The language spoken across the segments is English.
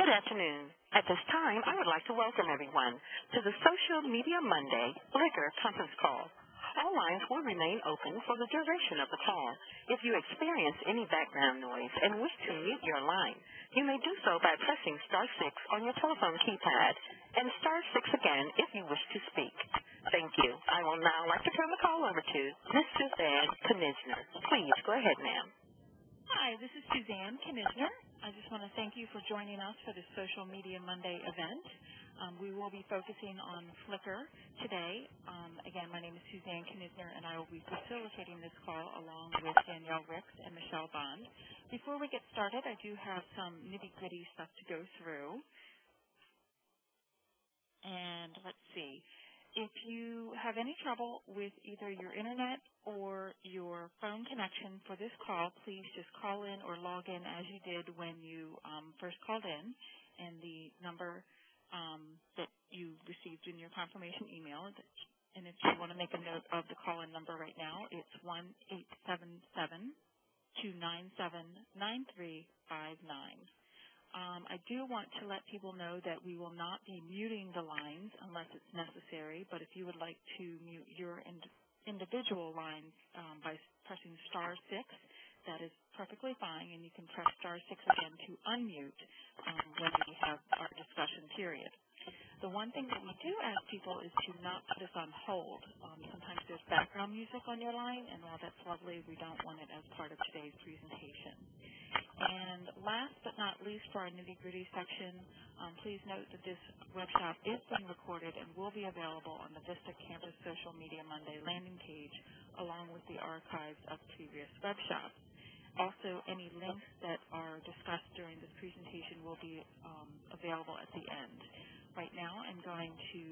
Good afternoon. At this time, I would like to welcome everyone to the Social Media Monday Flickr conference call. All lines will remain open for the duration of the call. If you experience any background noise and wish to mute your line, you may do so by pressing star 6 on your telephone keypad and star 6 again if you wish to speak. Thank you. I will now like to turn the call over to Ms. Suzanne Knizner. Please go ahead, ma'am. Hi, this is Suzanne Knizner. I just want to thank you for joining us for the Social Media Monday event. We will be focusing on Flickr today. Again, my name is Suzanne Knizner, and I will be facilitating this call along with Danielle Ricks and Michelle Bond. Before we get started, I do have some nitty-gritty stuff to go through. And let's see. If you have any trouble with either your internet or your phone connection for this call, please just call in or log in as you did when you first called in. And the number that you received in your confirmation email, and if you want to make a note of the call-in number right now, it's 1-877-297-9359. I do want to let people know that we will not be muting the lines unless it's necessary, but if you would like to mute your individual lines by pressing star 6, that is perfectly fine, and you can press star 6 again to unmute when we have our discussion period. The one thing that we do ask people is to not put us on hold. Sometimes there's background music on your line, and while that's lovely, we don't want it as part of today's presentation. And last but not least, for our nitty-gritty section, please note that this workshop is being recorded and will be available on the VISTA Campus Social Media Monday landing page, along with the archives of previous workshops. Also, any links that are discussed during this presentation will be available at the end. Right now, I'm going to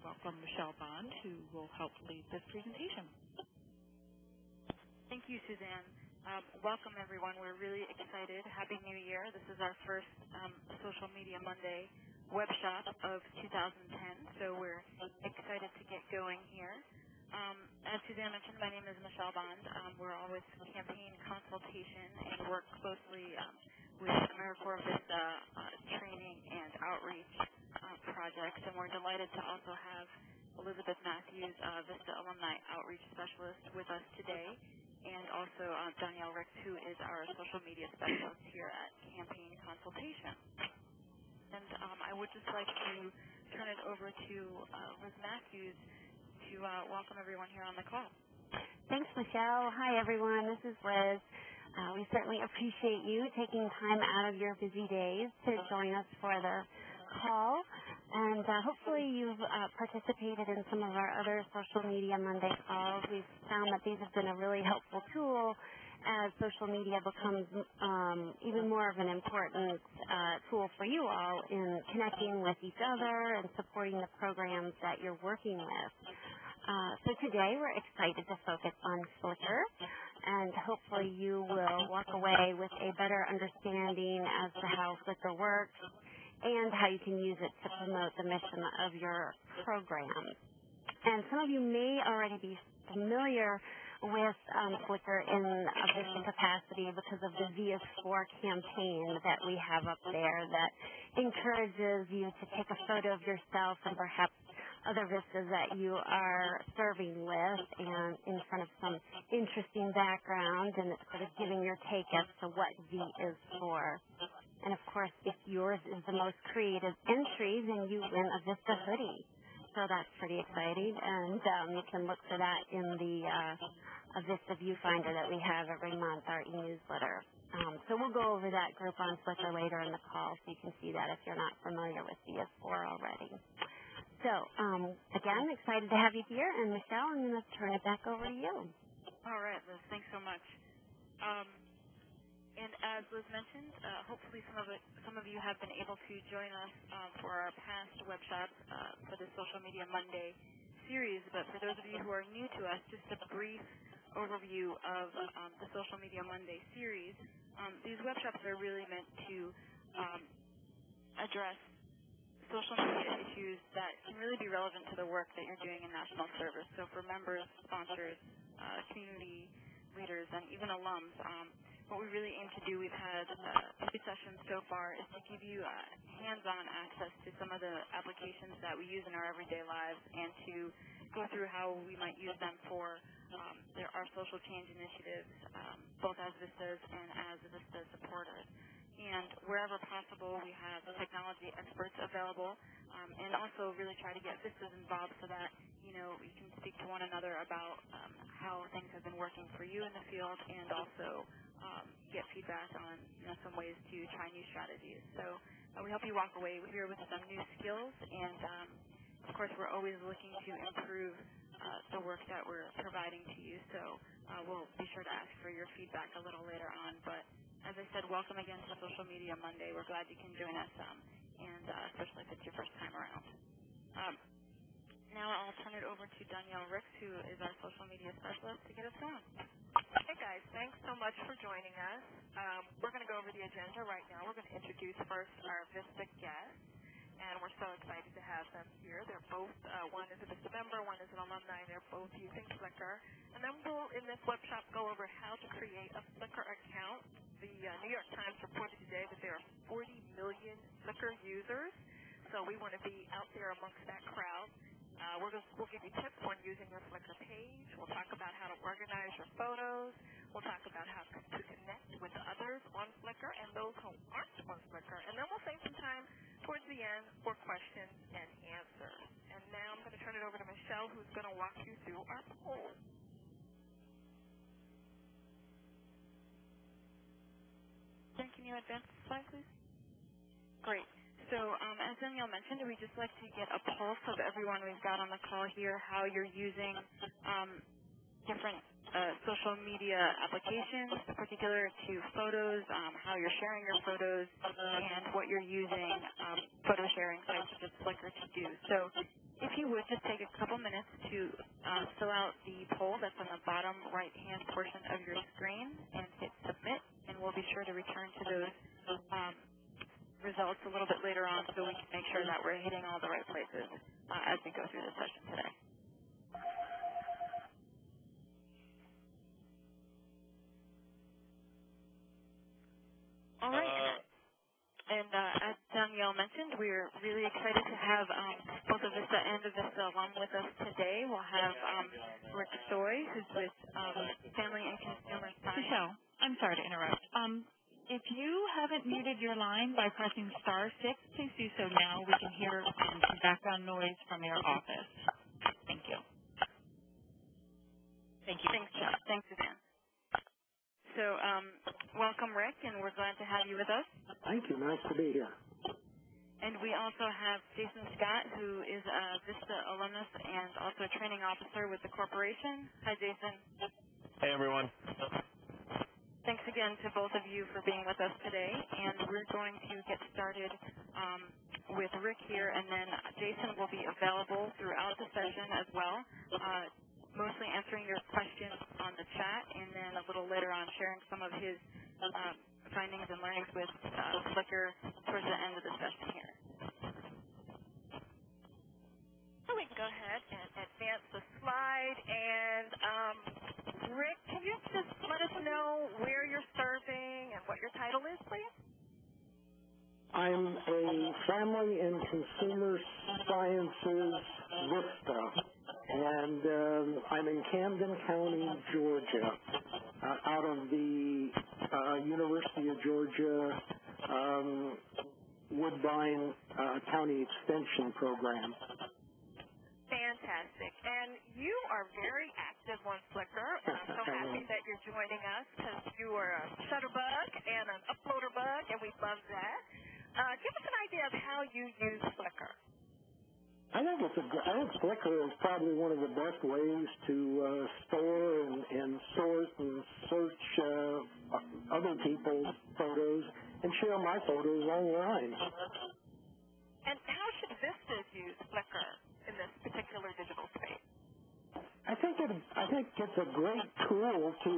welcome Michelle Bond, who will help lead this presentation. Thank you, Suzanne. Welcome, everyone. We're really excited. Happy New Year. This is our first Social Media Monday webshop of 2010, so we're excited to get going here. As Suzanne mentioned, my name is Michelle Bond. We're always campaign consultation and work closely with AmeriCorps VISTA training and outreach projects, and we're delighted to also have Elizabeth Matthews, VISTA Alumni Outreach Specialist, with us today, and also Danielle Ricks, who is our social media specialist here at Campaign Consultation. And I would just like to turn it over to Liz Matthews to welcome everyone here on the call. Thanks, Michelle. Hi, everyone. This is Liz. We certainly appreciate you taking time out of your busy days to join us for the call. And hopefully you've participated in some of our other Social Media Monday calls. We've found that these have been a really helpful tool as social media becomes even more of an important tool for you all in connecting with each other and supporting the programs that you're working with. So today we're excited to focus on Flickr, and hopefully you will walk away with a better understanding as to how Flickr works and how you can use it to promote the mission of your program. And some of you may already be familiar with Flickr in a VISTA capacity because of the VIS4 campaign that we have up there that encourages you to take a photo of yourself and perhaps other VISTAs that you are serving with and in front of some interesting background, and it's sort of giving your take as to what V is for. And, of course, if yours is the most creative entry, then you win a VISTA hoodie. So that's pretty exciting, and you can look for that in the VISTA viewfinder that we have every month, our e-newsletter. So we'll go over that group on Flickr later in the call so you can see that if you're not familiar with VS4 already. So, again, excited to have you here, and Michelle, I'm going to turn it back over to you. All right, Liz, thanks so much. And as Liz mentioned, hopefully some of you have been able to join us for our past webshops for the Social Media Monday series. But for those of you who are new to us, just a brief overview of the Social Media Monday series. These webshops are really meant to address social media issues that can really be relevant to the work that you're doing in national service. So for members, sponsors, community leaders, and even alums, what we really aim to do, we've had 2 sessions so far, is to give you hands-on access to some of the applications that we use in our everyday lives and to go through how we might use them for our social change initiatives, both as VISTAs and as VISTA supporters. And wherever possible, we have technology experts available, and also really try to get VISTAs involved so that, you know, we can speak to one another about how things have been working for you in the field, and also get feedback on, you know, some ways to try new strategies. So we hope you walk away here with some new skills, and of course, we're always looking to improve the work that we're providing to you. So we'll be sure to ask for your feedback a little later on. But as I said, welcome again to Social Media Monday. We're glad you can join us, and especially if it's your first time around. Now I'll turn it over to Danielle Ricks, who is our social media specialist, to get us going. Hey guys, thanks so much for joining us. We're going to go over the agenda right now. We're going to introduce first our VISTA guests, and we're so excited to have them here. They're both, one is a VISTA member, one is an alumni, and they're both using Flickr. And then we'll, in this workshop, go over how to create a Flickr account. The New York Times reported today that there are 40 million Flickr users, so we want to be out there amongst that crowd. We'll give you tips on using your Flickr page. We'll talk about how to organize your photos. We'll talk about how to connect with others on Flickr and those who aren't on Flickr. And then we'll save some time towards the end for questions and answers. And now I'm going to turn it over to Michelle, who's going to walk you through our poll. Jen, can you advance the slide, please? Great. So as Danielle mentioned, we'd just like to get a pulse of everyone we've got on the call here, how you're using different social media applications, particular to photos, how you're sharing your photos, and what you're using photo sharing sites such as Flickr to do. So if you would, just take a couple minutes to fill out the poll that's on the bottom right-hand portion of your screen and hit submit, and we'll be sure to return to those results a little bit later on so we can make sure that we're hitting all the right places as we go through the session today. All right. And as Danielle mentioned, we're really excited to have both a VISTA and a VISTA alum with us today. We'll have Rick Soy, who's with Family and Consumer Science. Michelle, I'm sorry to interrupt. If you haven't muted your line by pressing *6, please do so now. We can hear some background noise from your office. Thank you. Thank you. Thanks, Jeff. Thanks, Suzanne. So welcome, Rick, and we're glad to have you with us. Thank you. Nice to be here. And we also have Jason Scott, who is a VISTA alumnus and also a training officer with the corporation. Hi, Jason. Hey, everyone. Thanks again to both of you for being with us today, and we're going to get started with Rick here, and then Jason will be available throughout the session as well, mostly answering your questions on the chat, and then a little later on sharing some of his findings and learnings with Flickr towards the end of the session here. So we can go ahead and advance the slide. And Rick, can you just let us know where you're serving and what your title is, please? I'm a Family and Consumer Sciences VISTA, and I'm in Camden County, Georgia, out of the University of Georgia Woodbine County Extension Program. Fantastic. And you are very active on Flickr, and I'm so happy that you're joining us because you are a shutterbug and an uploader bug, and we love that. Give us an idea of how you use Flickr. I think Flickr is probably one of the best ways to store and sort and search other people's photos and share my photos online. And how should VISTAs use Flickr in this particular digital space? I think it's a great tool to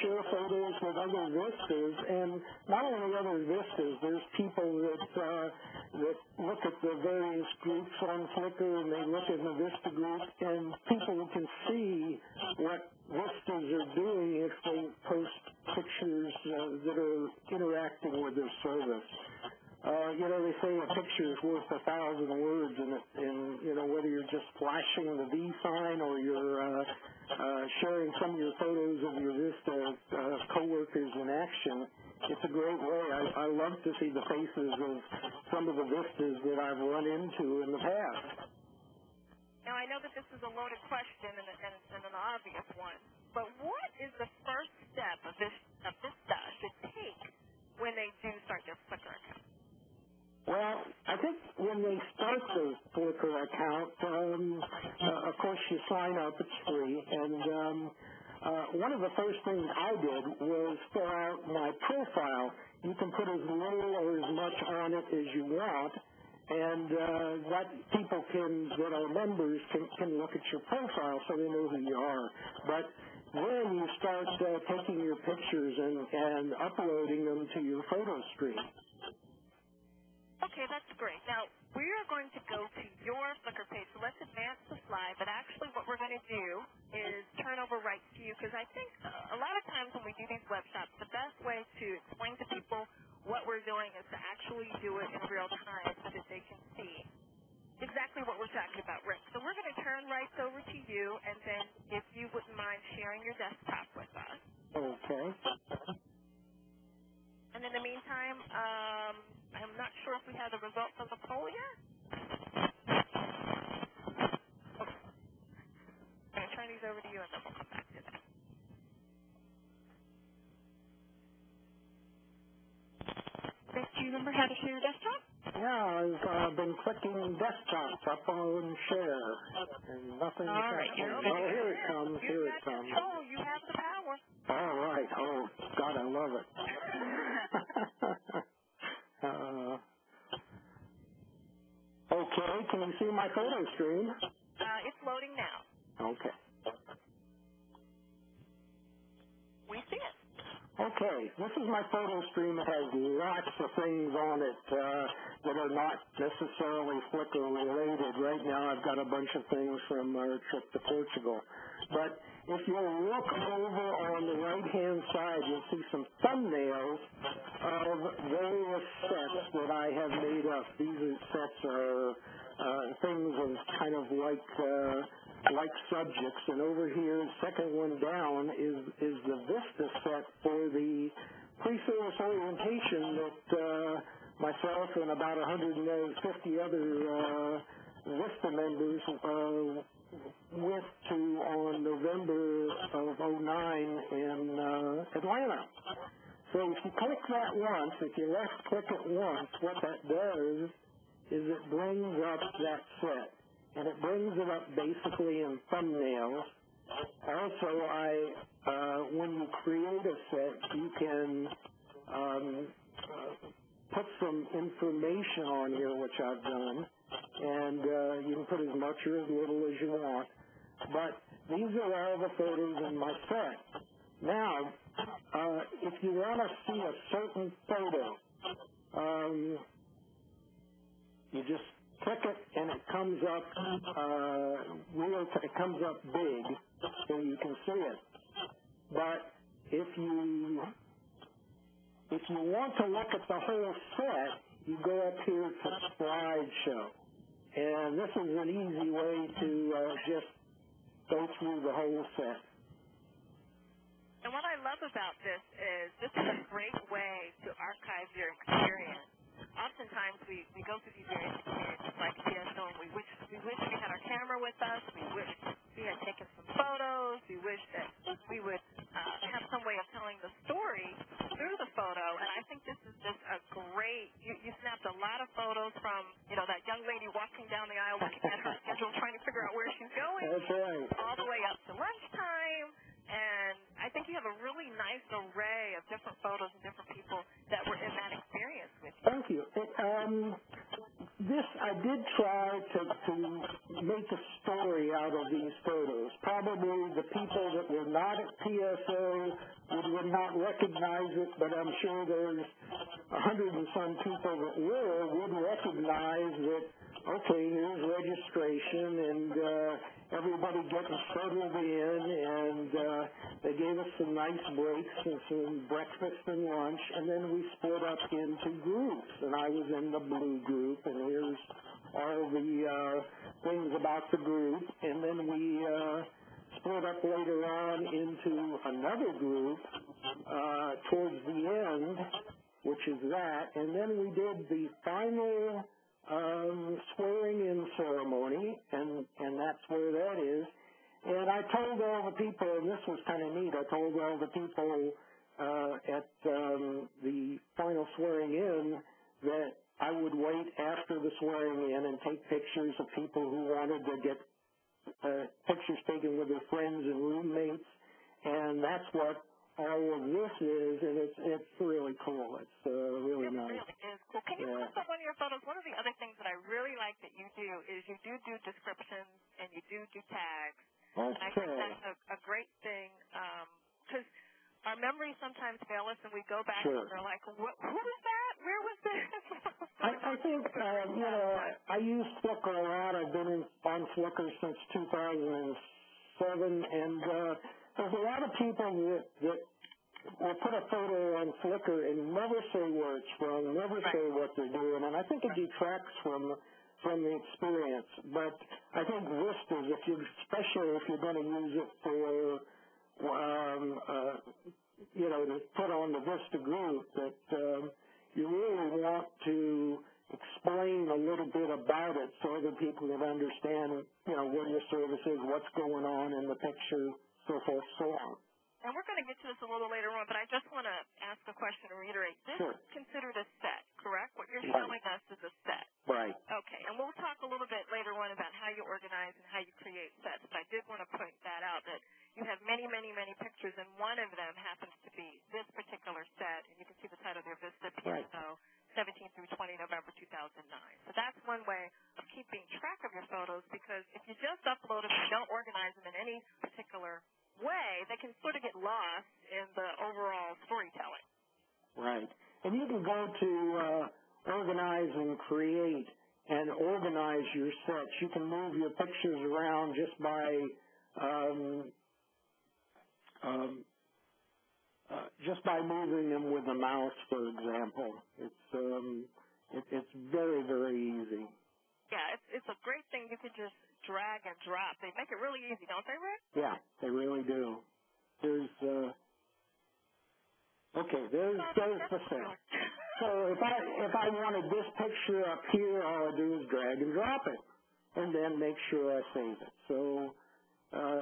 share photos with other VISTAs, and not only other VISTAs. There's people that look at the various groups on Flickr, and they look at the VISTA group, and people can see what Vistas are doing if they post pictures that are interacting with their service. They say a picture is worth 1,000 words, and whether you're just flashing the V sign or you're sharing some of your photos of your Vista coworkers in action, it's a great way. I love to see the faces of some of the Vistas that I've run into in the past. Now, I know that this is a loaded question and an obvious one, but what is the first step a Vista should take when they do start their Flickr account? Well, I think when they start the Flickr account, of course you sign up, it's free, and one of the first things I did was fill out my profile. You can put as little or as much on it as you want, and that people that are members can look at your profile so they know who you are. But then you start taking your pictures and uploading them to your photo stream. Okay, that's great. Now, we are going to go to your Flickr page, so let's advance the slide. But actually what we're going to do is turn over right to you, because I think a lot of times when we do these web shops, the best way to explain to people what we're doing is to actually do it in real time so that they can see exactly what we're talking about, Rick. So we're going to turn right over to you, and then if you wouldn't mind sharing your desktop with us. Okay. And in the meantime, I'm not sure if we have the results of the poll yet. Okay. I'm going to turn these over to you, and then we'll come back to that. Rick, do you remember how to share your desktop? Yeah, I've been clicking desktop up on share, and nothing's happening. Oh, here it comes. Here it comes. Oh, you have the power. All right. Oh, God, I love it. Okay, can you see my photo stream? It's loading now. Okay. We see it. Okay, this is my photo stream. It has lots of things on it that are not necessarily Flickr related. Right now I've got a bunch of things from our trip to Portugal. But if you look over on the right-hand side, you'll see some thumbnails of various sets that I have made up. These sets are things of kind of like subjects, and over here, the second one down is the Vista set for the pre-service orientation that myself and about 150 other Vista members went to on November of '09 in Atlanta. So if you click that once, if you left-click it once, what that does is it brings up that set. And it brings it up basically in thumbnails. Also, when you create a set, you can put some information on here, which I've done, and you can put as much or as little as you want. But these are all the photos in my set. Now, if you want to see a certain photo, you just click it, and it comes up it comes up big, so you can see it. But if you want to look at the whole set, you go up here to slideshow, and this is an easy way to just go through the whole set. And what I love about this is a great way to archive your experience. Oftentimes we go through these various experiences like PSO, and we wish we had our camera with us. We wish we had taken some photos. We wish that we would have some way of telling the story through the photo. And I think this is just a great. You snapped a lot of photos from that young lady walking down the aisle looking at her schedule, trying to figure out where she's going. That's right. All the way up to lunchtime. And I think you have a really nice array of different photos and different people that were in that experience with you. Thank you. I did try to make a story out of these photos. Probably the people that were not at PSO would not recognize it, but I'm sure there's 100 and some people that would recognize that, okay, here's registration, and everybody getting settled in, and they gave us some nice breaks and some breakfast and lunch, and then we split up into groups, and I was in the blue group, and here's all the things about the group, and then we split up later on into another group towards the end, which is that, and then we did the final swearing-in ceremony, and that's where that is. And I told all the people, and this was kind of neat, I told all the people at the final swearing-in that I would wait after the swearing-in and take pictures of people who wanted to get pictures taken with their friends and roommates, and that's what all of this is, and it's really cool. It's really nice. It really is cool. Can you put up one of your photos? One of the other things that I really like that you do is you do descriptions and you do tags. Okay. And I think that's a great thing because our memories sometimes fail us, and we go back and we're like, who was that? Where was this? I think, I use Flickr a lot. I've been on Flickr since 2007, and there's a lot of people that will put a photo on Flickr and never say where it's from, never say what they're doing, and I think it detracts from the experience. But I think VISTAs, especially if you're going to use it for to put on the VISTA group, that you really want to explain a little bit about it so other people can understand, what your service is, what's going on in the picture, so forth, so on. And we're going to get to this a little later on, but I just want to ask a question and reiterate. This is considered a set, correct? What you're showing us is a set. Right. Okay, and we'll talk a little bit later on about how you organize and how you create sets, but I did want to point that out, that you have many, many, many pictures, and one of them happens to be this particular set, and you can see the title there, VISTA PSO, 17 through 20 November 2009. So that's one way of keeping track of your photos, because if you just upload them and don't organize them in any particular way, they can sort of get lost in the overall storytelling. Right. And you can go to organize and create and organize your sets. You can move your pictures around just by moving them with the mouse, for example. It's very, very easy. Yeah, it's a great thing. You can just drag and drop. They make it really easy, don't they, Rick? Yeah, they really do. There's the set. So if I wanted this picture up here, all I do is drag and drop it, and then make sure I save it. So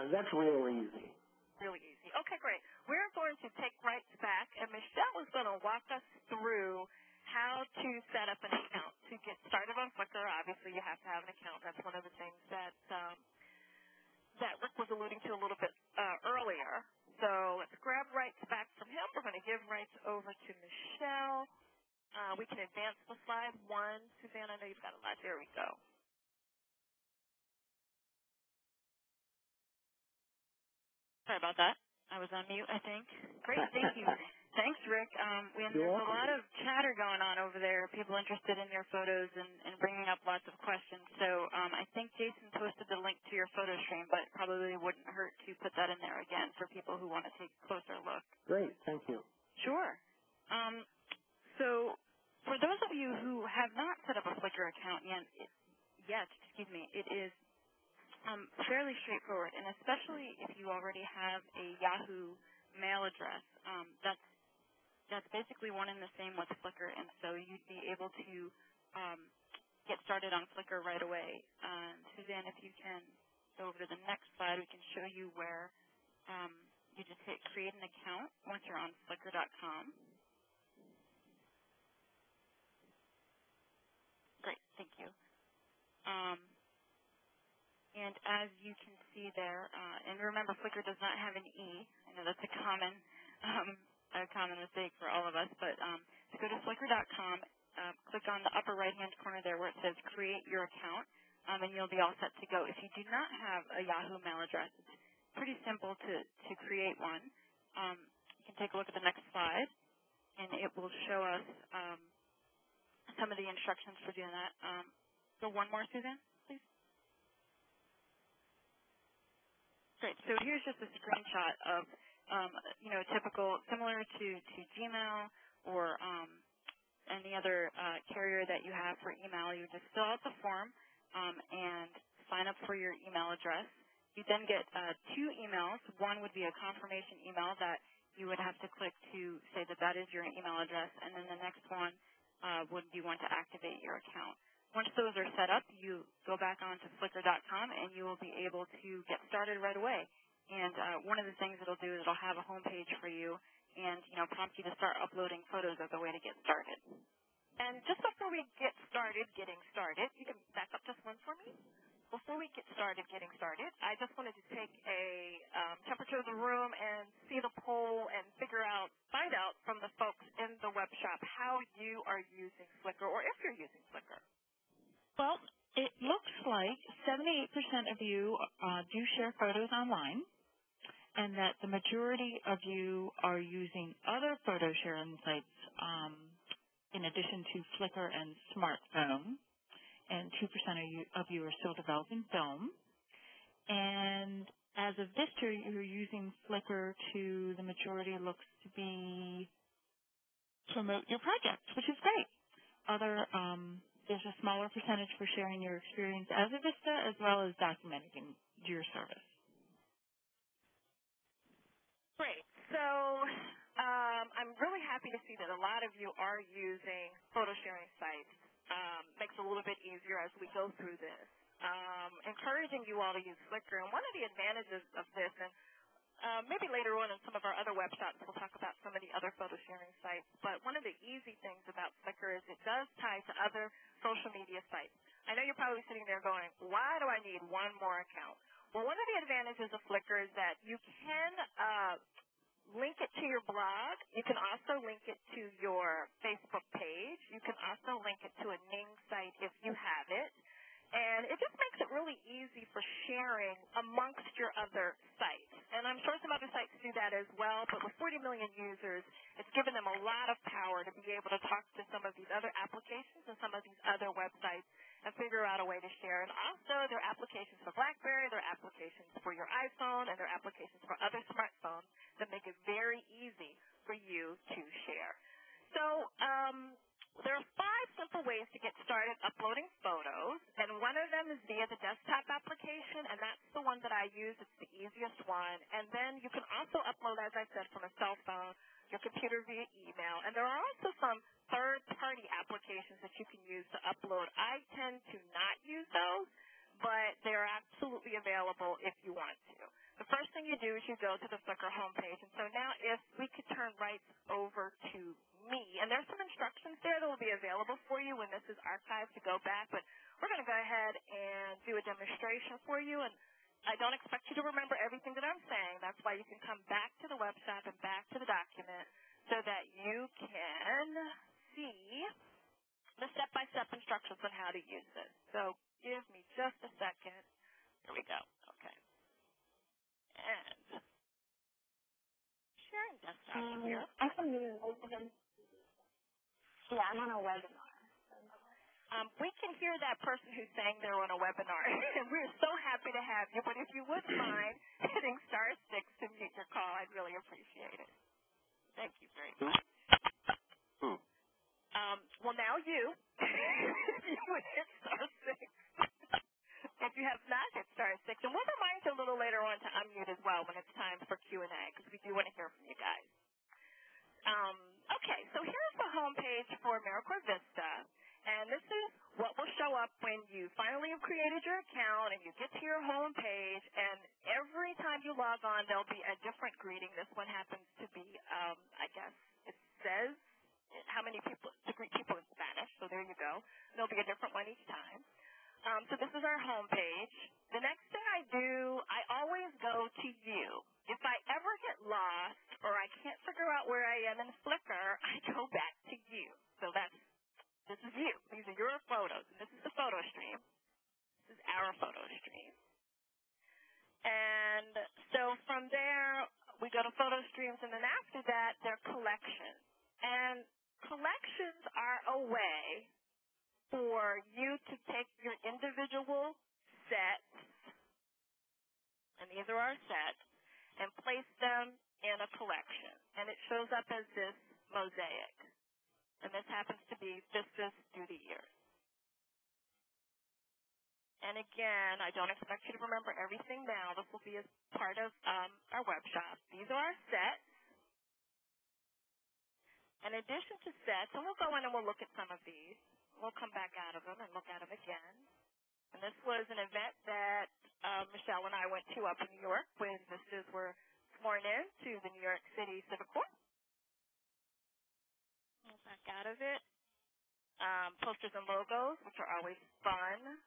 that's real easy. Really easy. Okay, great. We're going to take rights back, and Michelle is going to walk us through how to set up an account. To get started on Flickr, obviously you have to have an account. That's one of the things that Rick was alluding to a little bit earlier. So let's grab rights back from him. We're going to give rights over to Michelle. We can advance the slide one. Suzanne, I know you've got a lot. There we go. Sorry about that. I was on mute, I think. Great, thank you. Thanks, Rick. There's a lot of chatter going on over there, people interested in your photos and bringing up lots of questions. So I think Jason posted the link to your photo stream, but probably wouldn't hurt to put that in there again for people who want to take a closer look. Great, thank you. Sure. So for those of you who have not set up a Flickr account yet, it is fairly straightforward, and especially if you already have a Yahoo mail address. That's basically one and the same with Flickr, and so you'd be able to get started on Flickr right away. Suzanne, if you can go over to the next slide, we can show you where you just hit create an account once you're on Flickr.com. Great, thank you. And as you can see there, and remember, Flickr does not have an E. I know that's a common mistake for all of us, but to go to Flickr.com, click on the upper right-hand corner there where it says Create Your Account, and you'll be all set to go. If you do not have a Yahoo mail address, it's pretty simple to create one. can take a look at the next slide, and it will show us some of the instructions for doing that. Go one more, Suzanne, please. Great. So here's just a screenshot of, typical, similar to Gmail or any other carrier that you have for email. You just fill out the form and sign up for your email address. You then get two emails. One would be a confirmation email that you would have to click to say that that is your email address, and then the next one would be one to activate your account. Once those are set up, you go back onto Flickr.com, and you will be able to get started right away. And one of the things it'll do is it'll have a home page for you and, prompt you to start uploading photos as a way to get started. And just before we get started getting started, you can back up just one for me. Before we get started getting started, I just wanted to take a temperature of the room and see the poll and find out from the folks in the web shop how you are using Flickr or if you're using Flickr. Well, it looks like 78% of you do share photos online, and that the majority of you are using other photo sharing sites in addition to Flickr and smartphone. And 2% of you are still developing film. And as of VISTA, you're using Flickr to the majority looks to be promote your project, which is great. There's a smaller percentage for sharing your experience as a VISTA as well as documenting your service. Great. So I'm really happy to see that a lot of you are using photo sharing sites. Makes it a little bit easier as we go through this. Encouraging you all to use Flickr. And one of the advantages of this, and maybe later on in some of our other web shops we'll talk about some of the other photo sharing sites, but one of the easy things about Flickr is it does tie to other social media sites. I know you're probably sitting there going, why do I need one more account? Well, one of the advantages of Flickr is that you can link it to your blog. You can also link it to your Facebook page. You can also link it to a Ning site if you have it. And it just makes it really easy for sharing amongst your other sites. And I'm sure some other sites do that as well, but with 40 million users, it's given them a lot of power to be able to talk to some of these other applications and some of these other websites and figure out a way to share. And also, there are applications for BlackBerry, there are applications for your iPhone, and there are applications for other smartphones that make it very easy for you to share. So there are 5 simple ways to get started uploading photos, and one of them is via the desktop application, and that's the one that I use. It's the easiest one. And then you can also upload, as I said, from a cell phone, your computer via email. And there are also some third-party applications that you can use to upload. I tend to not use those, but they're absolutely available if you want to. The first thing you do is you go to the Flickr homepage. And so now if we could turn right over to me, and there's some instructions there that will be available for you when this is archived to go back, but we're going to go ahead and do a demonstration for you. And I don't expect you to remember everything that I'm saying. That's why you can come back to the web shop and back to the document so that you can see the step-by-step instructions on how to use this. So give me just a second. Here we go. Okay. And sharing desktop here. I can do it. Yeah, I'm on a webinar. We can hear that person who's saying they're on a webinar, and we're so happy to have you. But if you wouldn't mind hitting *6 to mute your call, I'd really appreciate it. Thank you very much. Well, now you. You would hit *6. If you have not hit *6, and we'll remind you a little later on to unmute as well when it's time for Q&A, because we do want to hear from you guys. Okay, so here's the homepage for AmeriCorps VISTA. And this is what will show up when you finally have created your account and you get to your home page. And every time you log on, there'll be a different greeting. This one happens to be, I guess, it says how many people, to greet people in Spanish. So there you go. There'll be a different one each time. So this is our home page. The next thing I do, I always go to you. If I ever get lost or I can't figure out where I am in Flickr, I go back to you. So this is you. These are your photos. And this is the photo stream. This is our photo stream. And so from there, We go to photo streams, and then after that, they're collections. And collections are a way for you to take your individual sets, and these are our sets, and place them in a collection. And it shows up as this mosaic. And this happens to be VISTA's through the years. And again, I don't expect you to remember everything now. This will be as part of our web shop. These are our sets. In addition to sets, and we'll go in and we'll look at some of these. We'll come back out of them and look at them again. And this was an event that Michelle and I went to up in New York when VISTAs were sworn in to the New York City Civic Court. We'll back out of it. Posters and logos, which are always fun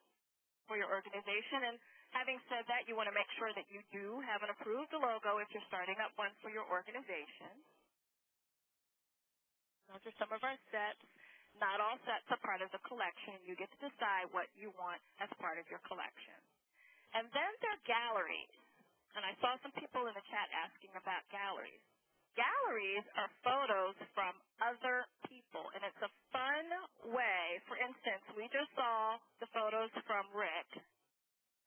for your organization. And having said that, you want to make sure that you do have an approved logo if you're starting up one for your organization. Those are some of our sets. Not all sets are part of the collection. You get to decide what you want as part of your collection. And then there are galleries. And I saw some people in the chat asking about galleries. Galleries are photos from other people, and it's a fun way. For instance, we just saw the photos from Rick,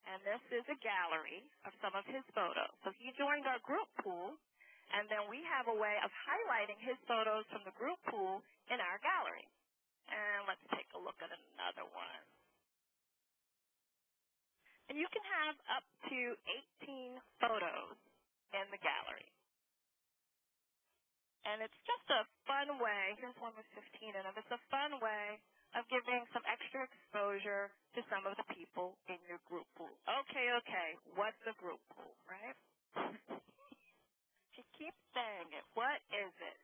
and this is a gallery of some of his photos. So he joined our group pool, and then we have a way of highlighting his photos from the group pool in our gallery. And let's take a look at another one. And you can have up to 18 photos in the gallery. And it's just a fun way. Here's one with 15 in them. It's a fun way of giving some extra exposure to some of the people in your group pool. Okay, what's a group pool, right? She keeps saying it. What is it?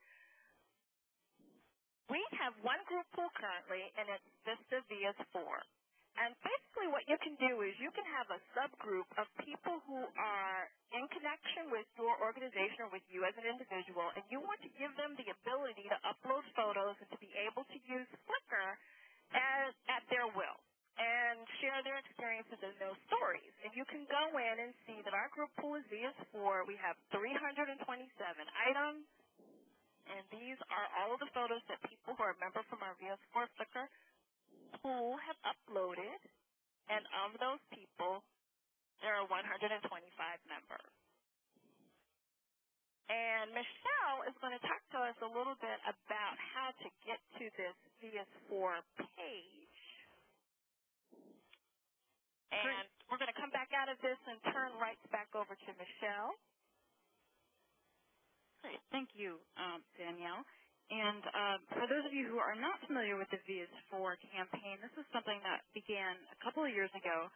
We have one group pool currently, and it's VISTA VS4. And basically what you can do is you can have a subgroup of people who are in connection with your organization or with you as an individual, and you want to give them the ability to upload photos and to be able to use Flickr at their will and share their experiences and those stories. And you can go in and see that our group pool is VS4. We have 327 items, and these are all of the photos that people who are a member from our VS4 Flickr pool have uploaded, and of those people, there are 125 members. And Michelle is going to talk to us a little bit about how to get to this VS4 page. And we're going to come back out of this and turn right back over to Michelle. Great. Thank you, Danielle. And for those of you who are not familiar with the VIS4 campaign, this is something that began a couple of years ago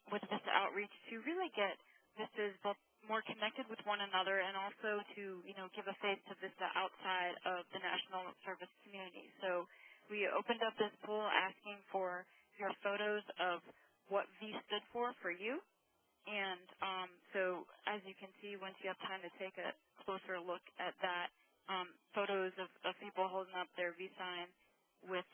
with VISTA Outreach to really get VISTAs both more connected with one another and also to, give a face to VISTA outside of the national service community. So we opened up this pool asking for your photos of what V stood for you. And so as you can see, once you have time to take a closer look at that, photos of people holding up their V sign with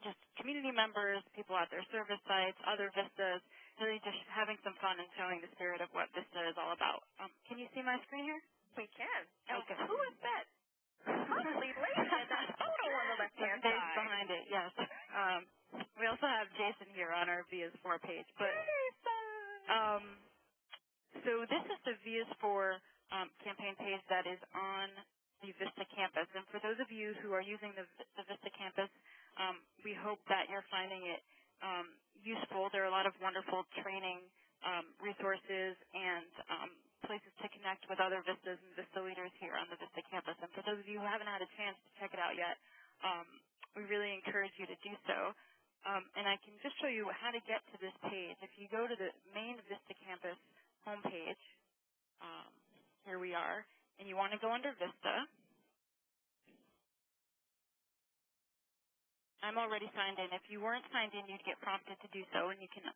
just community members, people at their service sites, other VISTAs, really just having some fun and showing the spirit of what VISTA is all about. Can you see my screen here? We can. Okay. Who is that? Lovely lady in that photo on the left-hand side. Behind it, yes. We also have Jason here on our VS4 page. But so this is the VS4 campaign page that is on the VISTA campus. And for those of you who are using the VISTA campus, we hope that you're finding it useful. There are a lot of wonderful training resources and places to connect with other VISTAs and VISTA leaders here on the VISTA campus. And for those of you who haven't had a chance to check it out yet, we really encourage you to do so. And I can just show you how to get to this page. If you go to the main VISTA campus homepage, here we are, and you want to go under VISTA. I'm already signed in. If you weren't signed in, you'd get prompted to do so, and you can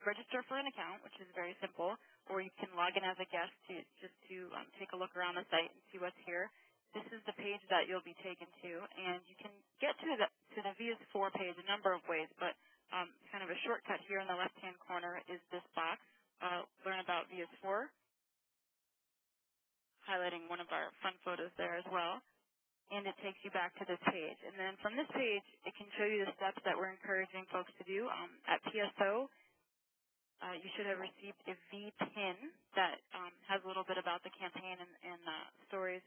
register for an account, which is very simple, or you can log in as a guest to take a look around the site and see what's here. This is the page that you'll be taken to, and you can get to the VS4 page a number of ways, but kind of a shortcut here in the left-hand corner is this box, Learn About VS4. highlighting one of our fun photos there as well. And it takes you back to this page. And then from this page, it can show you the steps that we're encouraging folks to do. At PSO, you should have received a V-pin that has a little bit about the campaign and stories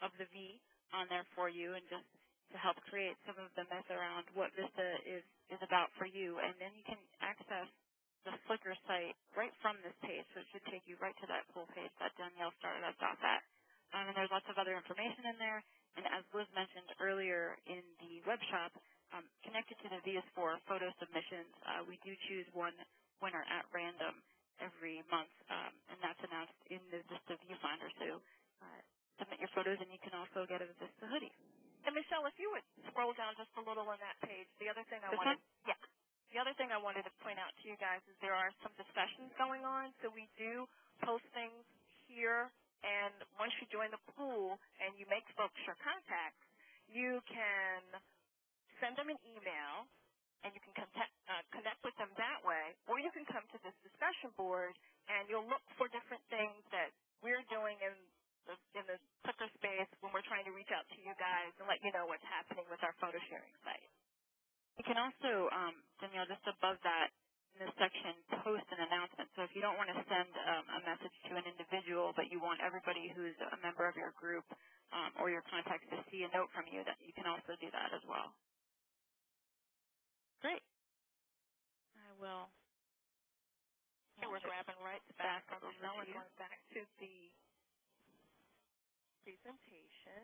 of the V on there for you, and just to help create some of the myth around what VISTA is about for you. And then you can access the Flickr site right from this page, so it should take you right to that full page that Danielle started us off at. And there's lots of other information in there. And as Liz mentioned earlier in the web shop, connected to the VS4 photo submissions, we do choose one winner at random every month, and that's announced in the VISTA viewfinder. So submit your photos, and you can also get a VISTA hoodie. And Michelle, if you would scroll down just a little on that page, the other thing I wanted to point out to you guys is there are some discussions going on. So we do post things here. And once you join the pool and you make folks your contacts, you can send them an email and you can connect with them that way, or you can come to this discussion board and you'll look for different things that we're doing in the Flickr space when we're trying to reach out to you guys and let you know what's happening with our photo sharing site. You can also, Danielle, just above that, in this section, post an announcement. So if you don't want to send a message to an individual, but you want everybody who's a member of your group or your contacts to see a note from you, that you can also do that as well. Great. I will. We're grabbing right back on going back to the presentation.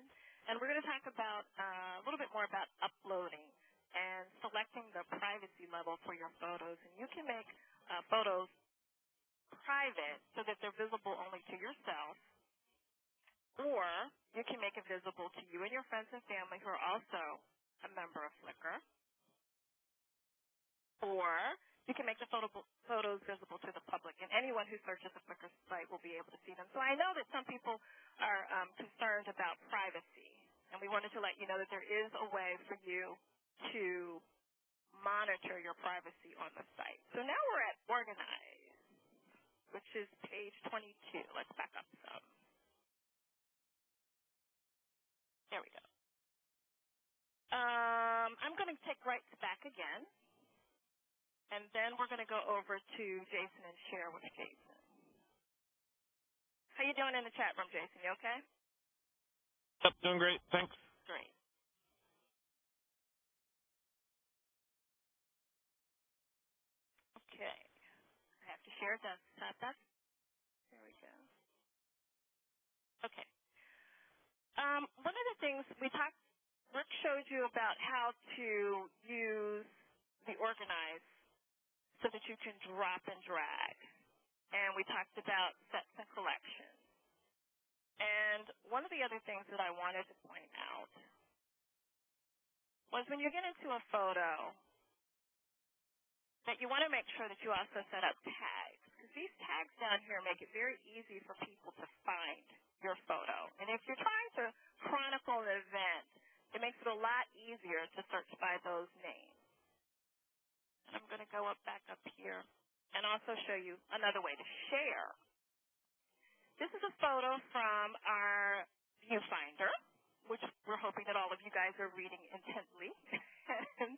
And we're going to talk about a little bit more about uploading and selecting the privacy level for your photos. And you can make photos private so that they're visible only to yourself, or you can make it visible to you and your friends and family who are also a member of Flickr, or you can make the photos visible to the public, and anyone who searches the Flickr site will be able to see them. So I know that some people are concerned about privacy, and we wanted to let you know that there is a way for you to monitor your privacy on the site. So now we're at Organize, which is page 22. Let's back up some. There we go. I'm going to take rights back again, and then we're going to go over to Jason and share with Jason. How you doing in the chat room, Jason? You okay? Yep, doing great. Thanks. Great. Okay. I have to share desktop. There we go. Okay. One of the things Rick showed you about how to use the Organize so that you can drop and drag. And we talked about sets and collections. And one of the other things that I wanted to point out was when you get into a photo, that you want to make sure that you also set up tags. Because these tags down here make it very easy for people to find your photo. And if you're trying to chronicle an event, it makes it a lot easier to search by those names. And I'm going to go back up here and also show you another way to share. This is a photo from our viewfinder, which we're hoping that all of you guys are reading intently. And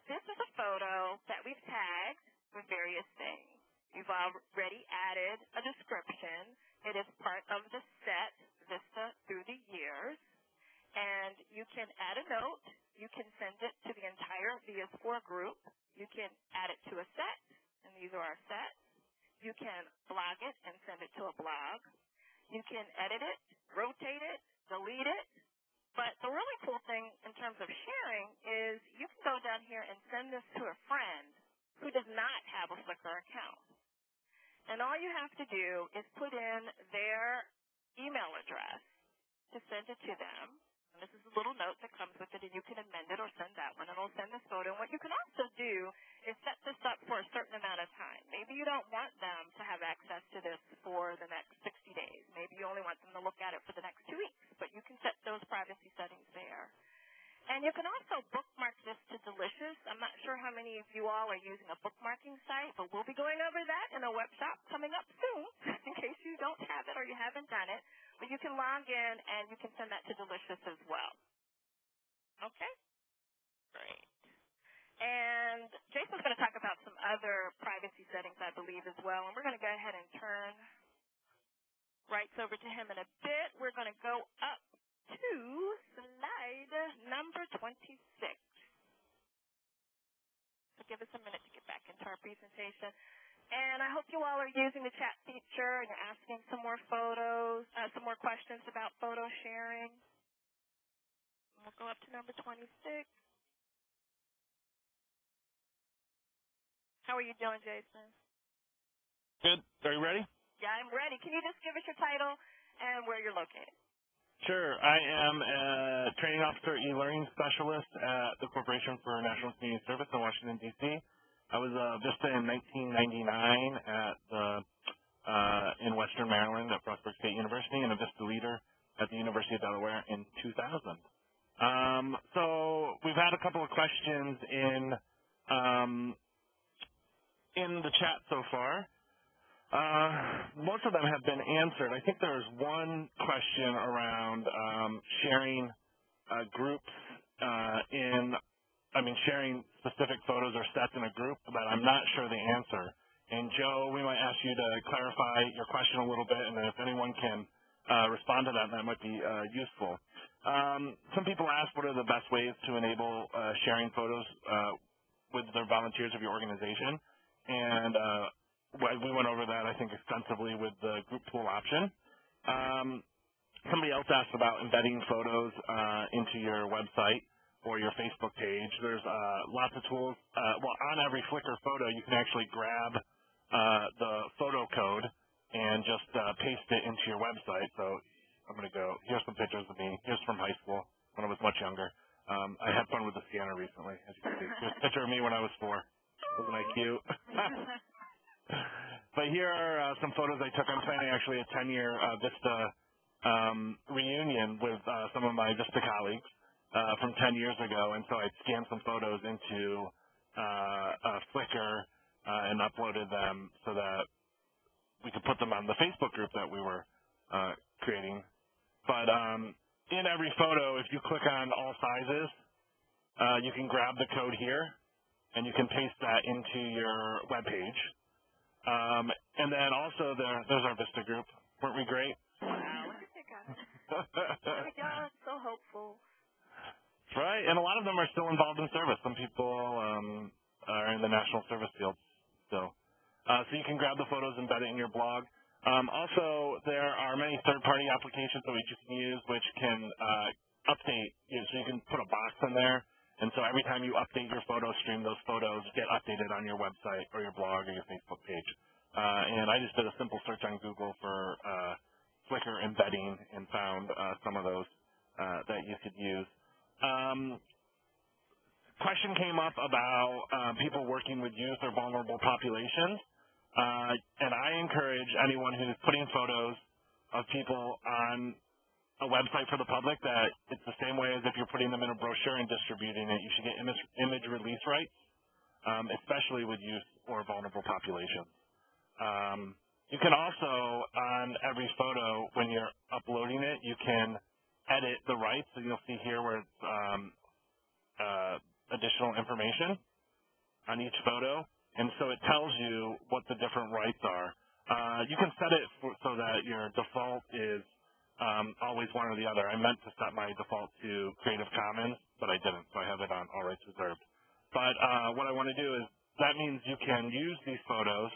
this is a photo that we've tagged with various things. We've already added a description. It is part of the set, VISTA Through the Years. And you can add a note. You can send it to the entire VS4 group. You can add it to a set, and these are our sets. You can blog it and send it to a blog. You can edit it, rotate it, delete it. But the really cool thing in terms of sharing is you can go down here and send this to a friend who does not have a Flickr account. And all you have to do is put in their email address to send it to them. And this is a little note that comes with it, and you can amend it or send that one, and it'll send this photo. And what you can also do is set this up for a certain amount of time. Maybe you don't want them to have access to this for the next 60 days. Maybe you only want them to look at it for the next 2 weeks, but you can set those privacy settings there. And you can also bookmark this to Delicious. I'm not sure how many many of you all are using a bookmarking site, but we'll be going over that in a web shop coming up soon in case you don't have it or you haven't done it. But you can log in and you can send that to Delicious as well. Okay? Great. And Jason's going to talk about some other privacy settings, I believe, as well. And we're going to go ahead and turn rights over to him in a bit. We're going to go up to slide number 26. So give us a minute to get back into our presentation. And I hope you all are using the chat feature and you're asking some more some more questions about photo sharing. We'll go up to number 26. How are you doing, Jason? Good. Are you ready? Yeah, I'm ready. Can you just give us your title and where you're located? Sure. I am a training officer e-learning specialist at the Corporation for National Community Service in Washington, D.C. I was a VISTA in 1999 at in Western Maryland at Frostburg State University and a VISTA leader at the University of Delaware in 2000. So we've had a couple of questions in the chat so far. Most of them have been answered. I think there was one question around sharing groups sharing specific photos or sets in a group, but I'm not sure the answer. And Joe, we might ask you to clarify your question a little bit, and then if anyone can respond to that, that might be useful. Some people ask what are the best ways to enable sharing photos with the volunteers of your organization, and we went over that, I think, extensively with the group pool option. Somebody else asked about embedding photos into your website or your Facebook page. There's lots of tools. Well, on every Flickr photo, you can actually grab the photo code and just paste it into your website. So I'm going to go, here's some pictures of me. Here's from high school when I was much younger. I had fun with the scanner recently, as you can see. Here's a picture of me when I was 4. Wasn't I cute? But here are some photos I took. I'm planning actually a 10-year VISTA reunion with some of my VISTA colleagues from 10 years ago, and so I scanned some photos into Flickr and uploaded them so that we could put them on the Facebook group that we were creating. But in every photo, if you click on all sizes, you can grab the code here, and you can paste that into your web page. And then also there's our VISTA group. Weren't we great? Wow, look at you guys. Oh my God, so hopeful. Right, and a lot of them are still involved in service. Some people are in the national service field still. So you can grab the photos, embed it in your blog. Also, there are many third-party applications that you can use which can update. So you can put a box in there, and so every time you update your photo stream, those photos get updated on your website or your blog or your Facebook page. And I just did a simple search on Google for Flickr embedding and found some of those that you could use. Question came up about people working with youth or vulnerable populations. And I encourage anyone who's putting photos of people on a website for the public that it's the same way as if you're putting them in a brochure and distributing it. You should get image release rights, especially with youth or vulnerable populations. You can also, on every photo, when you're uploading it, you can edit the rights. So you'll see here where it's additional information on each photo. And so it tells you what the different rights are. You can set it so that your default is always one or the other. I meant to set my default to Creative Commons, but I didn't, so I have it on All Rights Reserved. But what I want to do is that means you can use these photos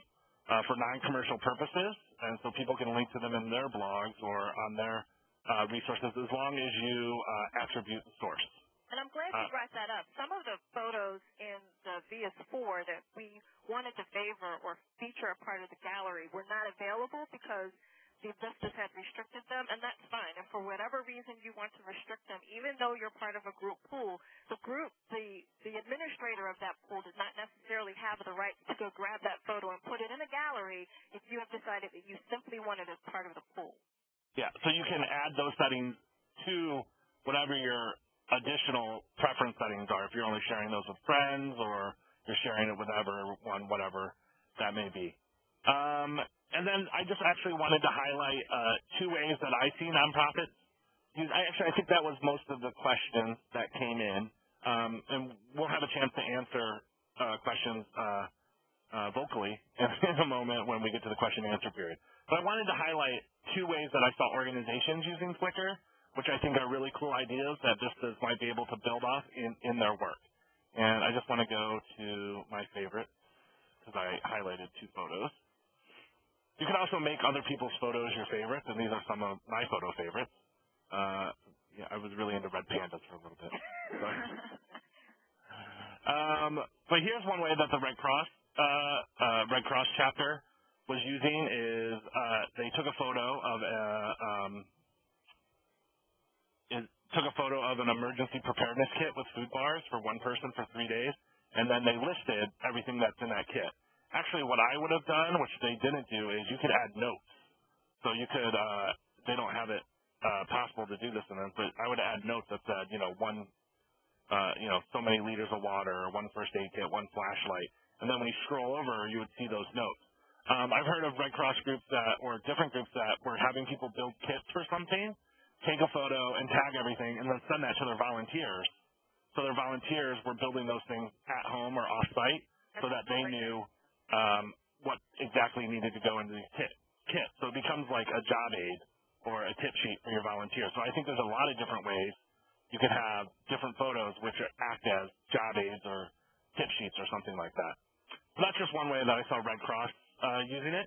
for non-commercial purposes, and so people can link to them in their blogs or on their resources as long as you attribute the source. And I'm glad you brought that up. Some of the photos in the VS4 that we wanted to favor or feature a part of the gallery were not available because the VISTAs had restricted them, and that's fine. And for whatever reason you want to restrict them, even though you're part of a group pool, the administrator of that pool does not necessarily have the right to go grab that photo and put it in a gallery if you have decided that you simply want it as part of the pool. Yeah, so you can add those settings to whatever your additional preference settings are. If you're only sharing those with friends or you're sharing it with everyone, whatever that may be. And then I just actually wanted to highlight 2 ways that I see nonprofits use. I think that was most of the questions that came in, and we'll have a chance to answer questions vocally in a moment when we get to the question and answer period. But I wanted to highlight 2 ways that I saw organizations using Flickr, which I think are really cool ideas that VISTAs might be able to build off in their work. And I just want to go to my favorite because I highlighted 2 photos. You can also make other people's photos your favorites, and these are some of my photo favorites. Yeah, I was really into red pandas for a little bit. But here's one way that the Red Cross chapter was using is they took a photo of an emergency preparedness kit with food bars for one person for 3 days, and then they listed everything that's in that kit. Actually, what I would have done, which they didn't do, is you could add notes. So you could, they don't have it possible to do this in them, but I would add notes that said, so many liters of water, or 1 first aid kit, 1 flashlight. And then when you scroll over, you would see those notes. I've heard of Red Cross groups or different groups that were having people build kits for something, take a photo and tag everything, and then send that to their volunteers. So their volunteers were building those things at home or off-site so that they knew what exactly needed to go into these kits. So it becomes like a job aid or a tip sheet for your volunteers. So I think there's a lot of different ways you could have different photos which act as job aids or tip sheets or something like that. So that's just one way that I saw Red Cross using it.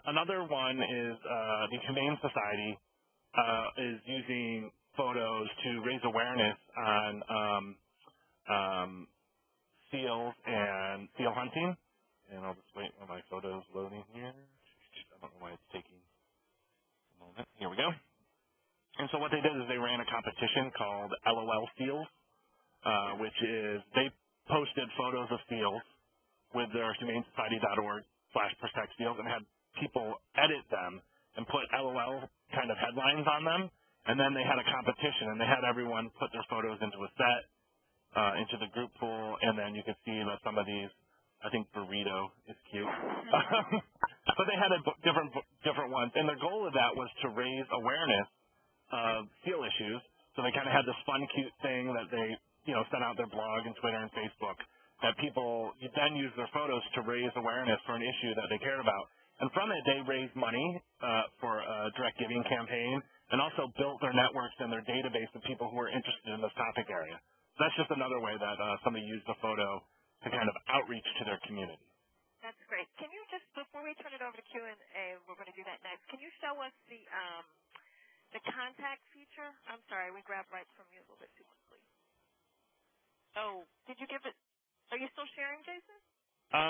Another one is the Humane Society is using photos to raise awareness on seals and seal hunting. And I'll just wait while my photo's loading here. I don't know why it's taking a moment. Here we go. And so what they did is they ran a competition called LOL Seals, which is they posted photos of seals with their humanesociety.org/protect seals and had people edit them and put LOL kind of headlines on them. And then they had a competition, and they had everyone put their photos into a set, into the group pool, and then you could see that some of these, I think burrito is cute. But they had different ones, and the goal of that was to raise awareness of seal issues. So they kind of had this fun, cute thing that they, sent out their blog and Twitter and Facebook that people then use their photos to raise awareness for an issue that they cared about. And from it, they raised money for a direct giving campaign and also built their networks and their database of people who are interested in this topic area. So that's just another way that somebody used a photo to kind of outreach to their community. That's great. Can you just, before we turn it over to Q&A, we're going to do that next, can you show us the contact feature? I'm sorry, we grabbed right from you a little bit too quickly. Oh, did you give it? Are you still sharing, Jason?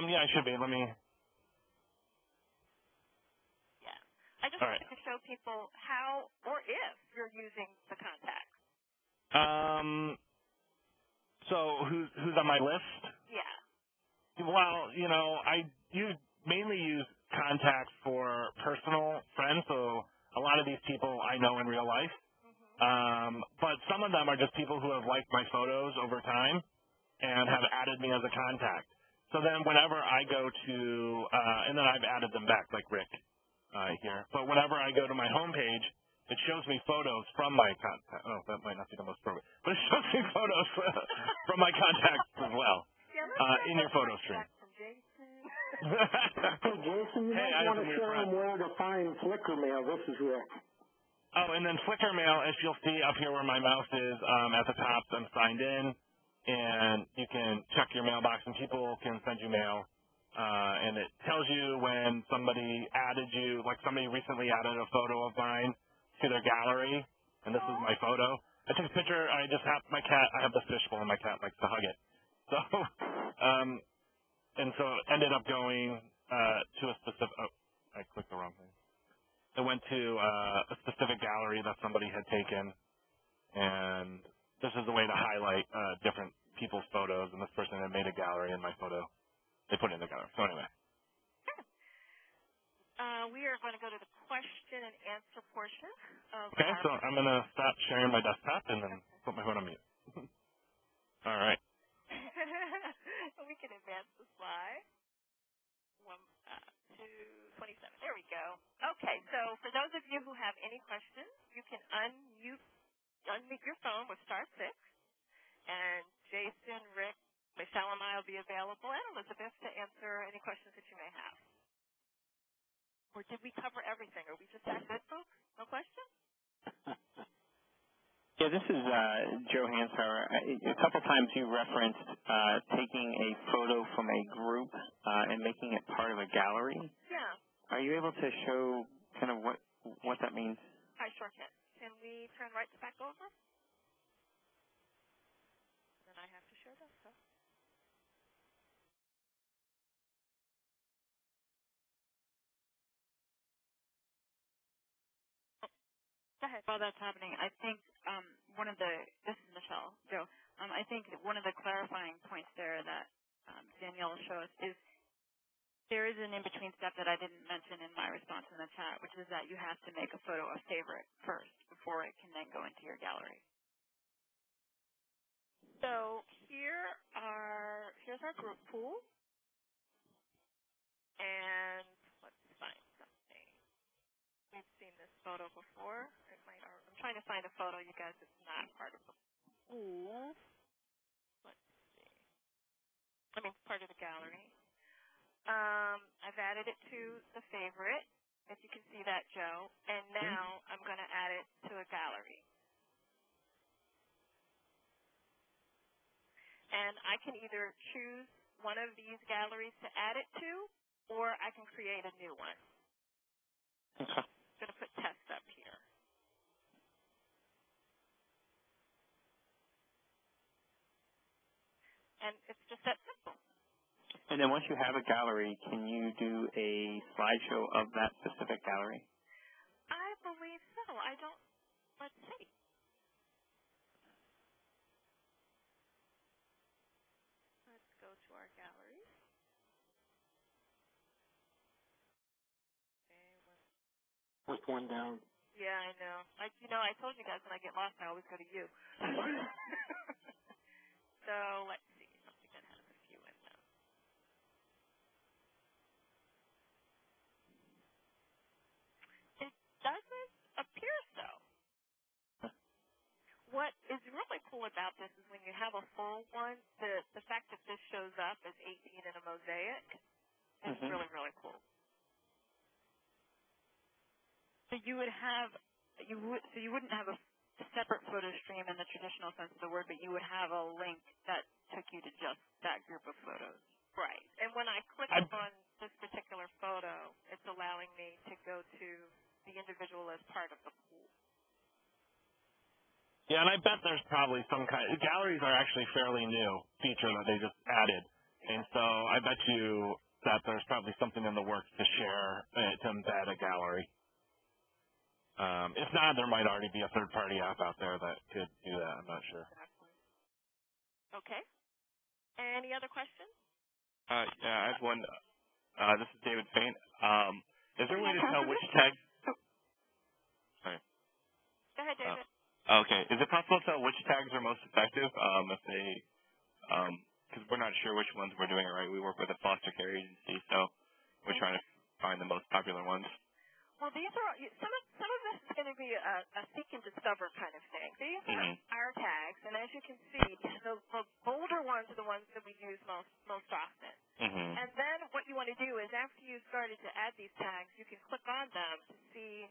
Yeah, I should be. Let me. Yeah. I just wanted to show people how or if you're using the contact. So who's on my list? Yeah. Well, I mainly use contacts for personal friends, so a lot of these people I know in real life. But some of them are just people who have liked my photos over time and have added me as a contact. So then whenever I go to, and then I've added them back, like Rick here. But whenever I go to my homepage, it shows me photos from my contact. Oh, that might not be the most appropriate. But it shows me photos from my contacts as well in your photo stream. Hey, Jason, you might want to show them where to find Flickr mail. This is Rick. Oh, and then Flickr mail, as you'll see up here where my mouse is at the top, I'm signed in, and you can check your mailbox, and people can send you mail. And it tells you when somebody added you, like somebody recently added a photo of mine to their gallery, and this is my photo. I took a picture. I just have my cat. I have this fishbowl, and my cat likes to hug it. So, and so it ended up going to a specific. Oh, I clicked the wrong thing. It went to a specific gallery that somebody had taken, and this is the way to highlight different people's photos. And this person had made a gallery in my photo. They put it in the gallery. So anyway. We are going to go to the question and answer portion of Okay, so I'm going to stop sharing my desktop and then put my phone on mute. All right. We any questions, you can unmute your phone with *6, and Jason, Rick, Michelle, and I will be available, and Elizabeth, to answer any questions that you may have. Or did we cover everything? Are we just that good, folks? No questions? Yeah, this is Joe Hansauer. A couple times you referenced taking a photo from a group and making it part of a gallery. Yeah. Are you able to show kind of what that means? I sure can. Can we turn right back over? Then I have to share this stuff. Go ahead. While that's happening, I think this is Michelle, Joe, I think one of the clarifying points there that Danielle will show us is there is an in-between step that I didn't mention in my response in the chat, which is that you have to make a photo a favorite first before it can then go into your gallery. So here's our group pool, and let's find something. We've seen this photo before. I'm trying to find a photo, you guys, that's not part of the pool. Let's see. Part of the gallery. I've added it to the favorite, if you can see that, Joe. And now I'm going to add it to a gallery. And I can either choose one of these galleries to add it to, or I can create a new one. Okay. I'm going to put test up here. And it's just that simple. And then once you have a gallery, can you do a slideshow of that specific gallery? I believe so. Let's see. Let's go to our galleries. With one down. Yeah, I know. I told you guys when I get lost, I always go to you. So let's see. Something that has a few in them. It doesn't appear so. What is really cool about this is when you have a full one, the fact that this shows up as 18 in a mosaic is really, really cool. So you wouldn't have a separate photo stream in the traditional sense of the word, but you would have a link that took you to just that group of photos. Right. And when I click on this particular photo, it's allowing me to go to the individual as part of the pool. Yeah, and I bet there's probably some galleries are actually fairly new feature that they just added. And so I bet you that there's probably something in the works to share, to embed a gallery. If not, there might already be a third-party app out there that could do that. I'm not sure. Exactly. Okay. Any other questions? Yeah, I have one. This is David Fain. Is there a way to tell which tags? Sorry. Go ahead, David. Okay. Is it possible to tell which tags are most effective? Because we're not sure which ones we're doing it right. We work with a foster care agency, so we're trying to find the most popular ones. Well, these are some of this is going to be a seek and discover kind of thing. These are our tags, and as you can see, the bolder ones are the ones that we use most often. And then what you want to do is after you've started to add these tags, you can click on them to see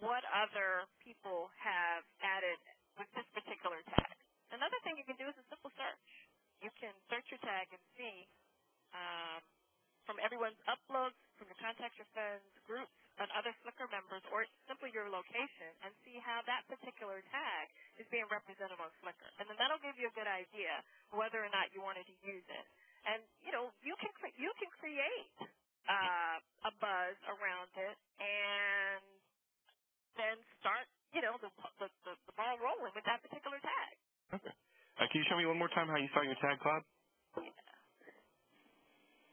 what other people have added with this particular tag. Another thing you can do is a simple search. You can search your tag and see from everyone's uploads, from your contacts, your friends, groups, and other Flickr members, or simply your location, and see how that particular tag is being represented on Flickr. And then that'll give you a good idea whether or not you wanted to use it. And, you can create a buzz around it and then start, the ball rolling with that particular tag. Okay. Can you show me one more time how you saw your tag, Claude? Yeah.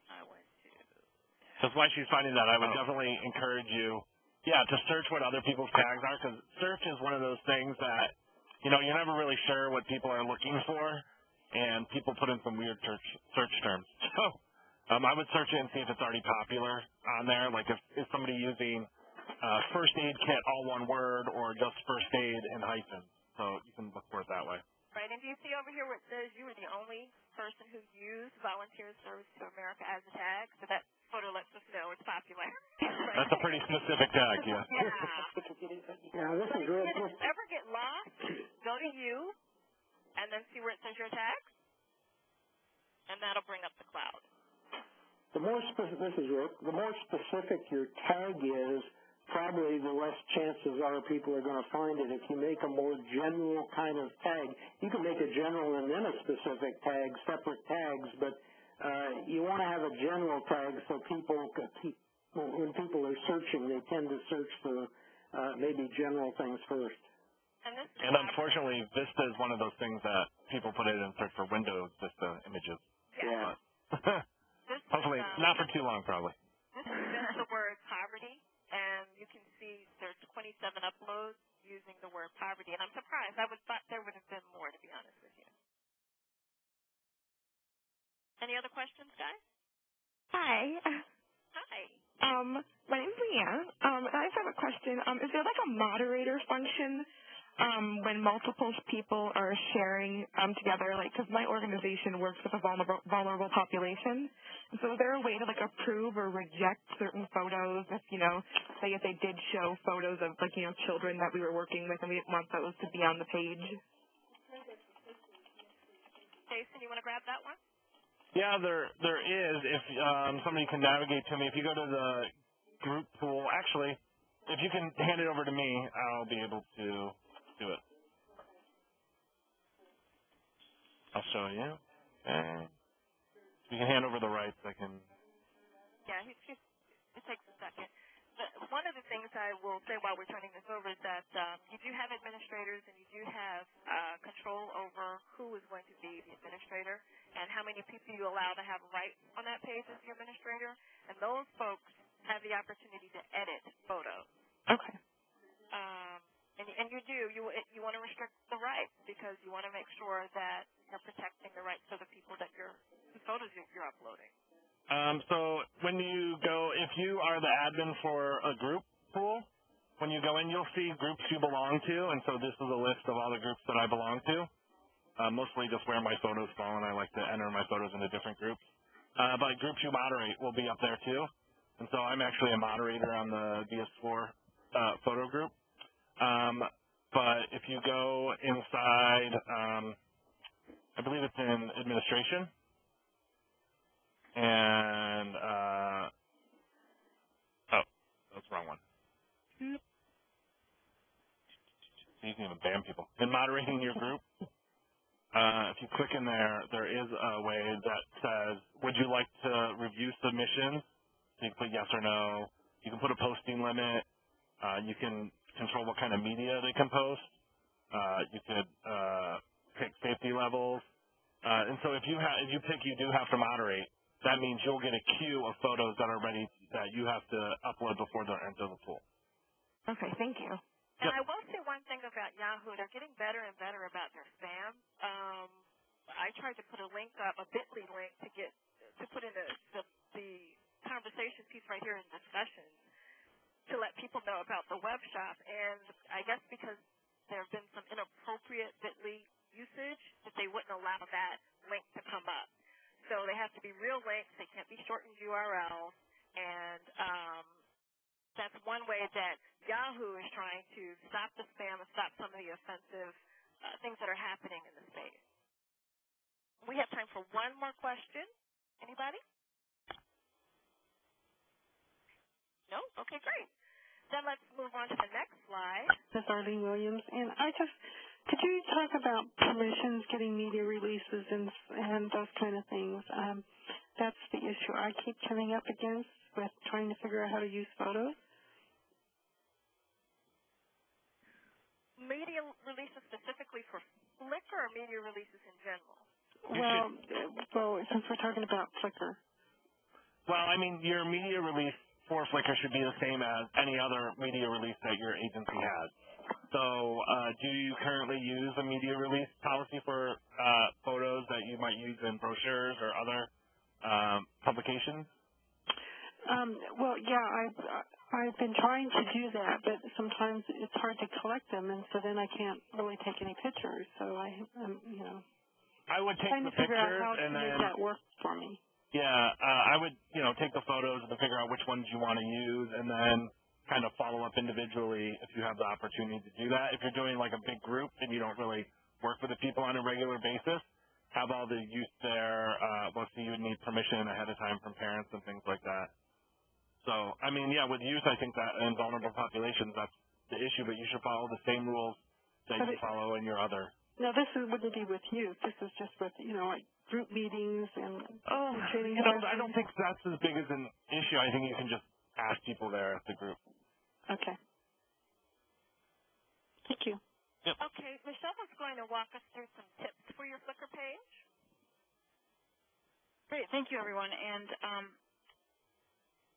I went to... Just while she's finding that, I would definitely encourage you, to search what other people's tags are, because search is one of those things that, you're never really sure what people are looking for, and people put in some weird search terms. So I would search it and see if it's already popular on there. Like if somebody using first aid kit, all one word, or just first aid in hyphens. So you can look for it that way. Right, and do you see over here where it says you were the only person who used Volunteer Service to America as a tag? So that photo lets us know it's popular. Right. That's a pretty specific tag, yeah. Yeah, this is good. If you ever get lost, go to you, and then see where it says your tag, and that'll bring up the cloud. The more specific, this is Rick, the more specific your tag is, probably the less chances are people are going to find it. If you make a more general kind of tag, you can make a general and then a specific tag, separate tags, but you want to have a general tag so when people are searching, they tend to search for maybe general things first. And unfortunately, VISTA is one of those things that people put it in search for Windows VISTA images. Yeah. Hopefully, not for too long, probably. This is just the word poverty, and you can see there's 27 uploads using the word poverty, and I'm surprised. I would thought there would have been more, to be honest with you. Any other questions, guys? Hi. Hi. My name's Leanne. I just have a question. Is there like a moderator function when multiple people are sharing together? Like, because my organization works with a vulnerable population, and so is there a way to like approve or reject certain photos if say if they did show photos of like children that we were working with and we didn't want those to be on the page? Jason, you want to grab that one? Yeah, there is. If somebody can navigate to me, if you go to the group pool, actually, if you can hand it over to me, I'll be able to do it. I'll show you. Okay. You can hand over the rights. I can. Yeah, it takes a second. One of the things I will say while we're turning this over is that you do have administrators and you do have control over who is going to be the administrator and how many people you allow to have rights on that page as the administrator. And those folks have the opportunity to edit photos. Okay. And you do. You want to restrict the rights because you want to make sure that you're protecting the rights of the people that whose photos you're uploading. So when you go, if you are the admin for a group pool, when you go in, you'll see groups you belong to, and so this is a list of all the groups that I belong to, mostly just where my photos fall, and I like to enter my photos into different groups. But groups you moderate will be up there too, and so I'm actually a moderator on the DS4 photo group. But if you go inside, I believe it's in administration, and, that's the wrong one. So you can even ban people. In moderating your group, if you click in there, there is a way that says, would you like to review submissions? So you can put yes or no. You can put a posting limit. You can control what kind of media they can post. You could pick safety levels. And so if you pick you do have to moderate, that means you'll get a queue of photos that are ready that you have to upload before they're entered the pool. Okay, thank you. And I will say one thing about Yahoo. They're getting better and better about their spam. I tried to put a link up, a bit.ly link, to put in the conversation piece right here in discussions to let people know about the web shop. And I guess because there have been some inappropriate bit.ly usage that they wouldn't allow that link to come up. So they have to be real links. They can't be shortened URLs. And that's one way that Yahoo is trying to stop the spam and stop some of the offensive things that are happening in the space. We have time for one more question. Anybody? No? Okay, great. Then let's move on to the next slide. This is Arlene Williams, and could you talk about permissions, getting media releases, and those kind of things? That's the issue I keep coming up against with trying to figure out how to use photos. Media releases specifically for Flickr or media releases in general? Well, since we're talking about Flickr. Well, I mean, your media release for Flickr should be the same as any other media release that your agency has. So do you currently use a media release policy for photos that you might use in brochures or other publications? Well, yeah, I've been trying to do that, but sometimes it's hard to collect them, and so then I can't really take any pictures. So I'm I would take trying the to figure out pictures how to and make then that work for me. yeah, I would take the photos and figure out which ones you want to use, and then kind of follow up individually if you have the opportunity to do that. If you're doing like a big group and you don't really work with the people on a regular basis, have all the use there. Mostly you would need permission ahead of time from parents and things like that. So, I mean, yeah, with youth, I think that in vulnerable populations, that's the issue, but you should follow the same rules that you follow in your other. No, wouldn't be with youth. This is just with, like group meetings and training. I don't think that's as big as an issue. I think you can just ask people there at the group. Okay. Thank you. Yep. Okay, Michelle is going to walk us through some tips for your Flickr page. Great. Thank you, everyone. And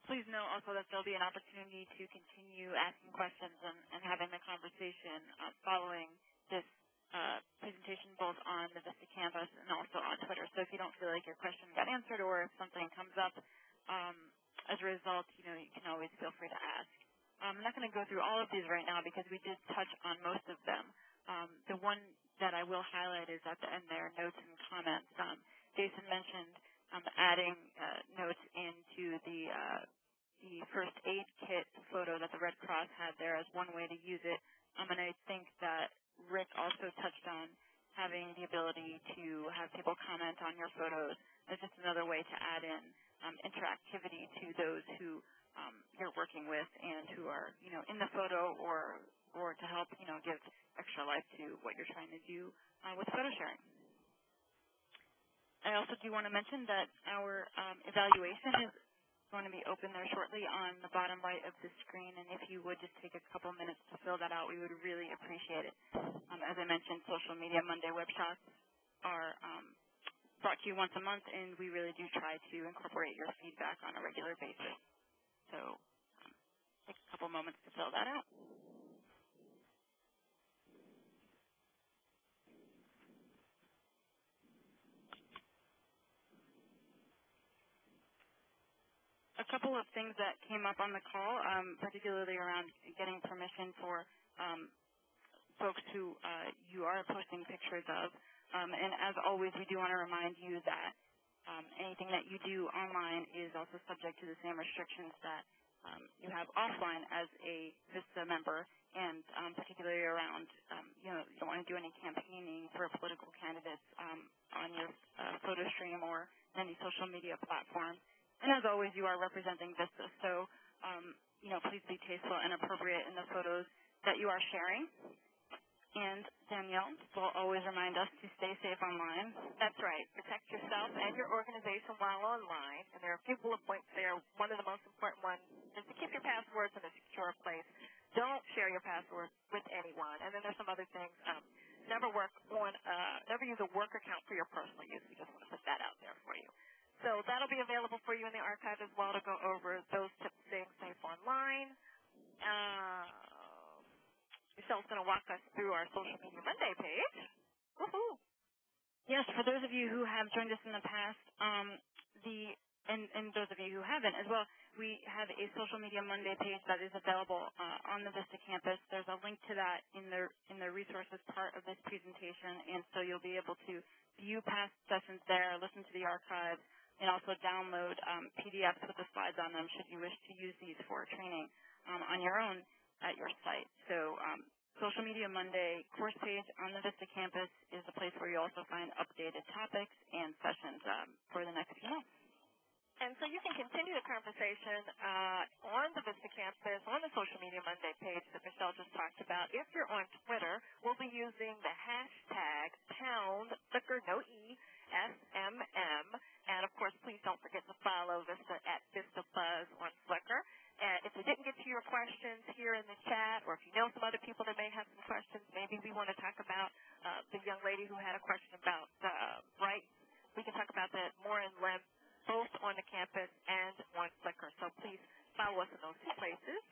please know also that there'll be an opportunity to continue asking questions and having the conversation following this presentation, both on the VISTA campus and also on Twitter. So if you don't feel like your question got answered or if something comes up as a result, you can always feel free to ask. I'm not going to go through all of these right now because we did touch on most of them. The one that I will highlight is at the end there, notes and comments. Jason mentioned adding notes into the first aid kit photo that the Red Cross had there as one way to use it. And I think that Rick also touched on having the ability to have people comment on your photos. It's just another way to add in interactivity to those who you're working with and who are, in the photo or to help, give extra life to what you're trying to do with photo sharing. I also do want to mention that our evaluation is going to be open there shortly on the bottom right of the screen, and if you would just take a couple minutes to fill that out, we would really appreciate it. As I mentioned, Social Media Monday webshots are brought to you once a month, and we really do try to incorporate your feedback on a regular basis. So take a couple moments to fill that out. A couple of things that came up on the call, particularly around getting permission for folks who you are posting pictures of. And as always, we do want to remind you that anything that you do online is also subject to the same restrictions that you have offline as a VISTA member, and particularly around, you don't want to do any campaigning for political candidates on your photo stream or any social media platform. And as always, you are representing VISTA, so please be tasteful and appropriate in the photos that you are sharing. And Danielle will always remind us to stay safe online. That's right. Protect yourself and your organization while online. And there are a few bullet points there. One of the most important ones is to keep your passwords in a secure place. Don't share your password with anyone. And then there's some other things. Never use a work account for your personal use. We just want to put that out there for you. So that'll be available for you in the archive as well to go over those tips staying safe online. Michelle's going to walk us through our Social Media Monday page. Woohoo! Yes, for those of you who have joined us in the past, and those of you who haven't as well, we have a Social Media Monday page that is available on the VISTA campus. There's a link to that in the resources part of this presentation, and so you'll be able to view past sessions there, listen to the archives, and also download PDFs with the slides on them should you wish to use these for training on your own at your site. So Social Media Monday course page on the VISTA campus is the place where you also find updated topics and sessions for the next few months. And so you can continue the conversation on the VISTA campus, on the Social Media Monday page that Michelle just talked about. If you're on Twitter, we'll be using the hashtag #Flickr, no E, SMM. And, of course, please don't forget to follow VISTA at VistaBuzz on Flickr. And if we didn't get to your questions here in the chat, or if you know some other people that may have some questions, maybe we want to talk about the young lady who had a question about rights. We can talk about that more in length, both on the campus and on Flickr. So please follow us in those two places.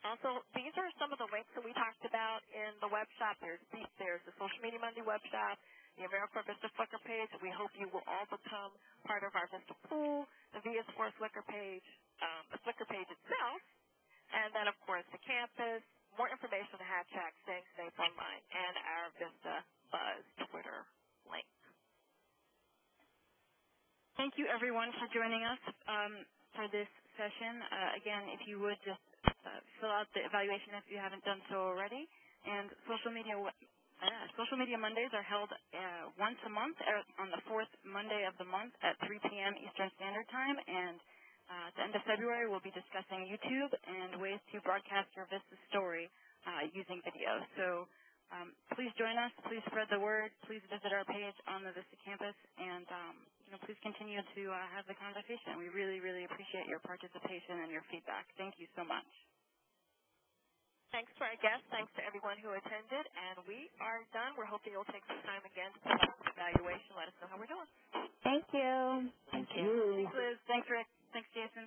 Also, these are some of the links that we talked about in the web shop. There's the Social Media Monday web shop, the AmeriCorps VISTA Flickr page. We hope you will all become part of our VISTA pool, the VS4 Flickr page, the Flickr page itself, and then, of course, the campus, more information on the hashtag Staying Safe Online, and our VISTA Buzz Twitter link. Thank you, everyone, for joining us for this session. Again, if you would just fill out the evaluation if you haven't done so already. And Social Media Mondays are held once a month on the fourth Monday of the month at 3 p.m. Eastern Standard Time. And at the end of February, we'll be discussing YouTube and ways to broadcast your VISTA story using video. So please join us. Please spread the word. Please visit our page on the VISTA campus. And please continue to have the conversation. We really, really appreciate your participation and your feedback. Thank you so much. Thanks to our guests. Thanks to everyone who attended. And we are done. We're hoping you'll take some time again to fill out the evaluation. Let us know how we're doing. Thank you. Thank you. Thanks, Liz. Thanks, Rick. Thanks, Jason.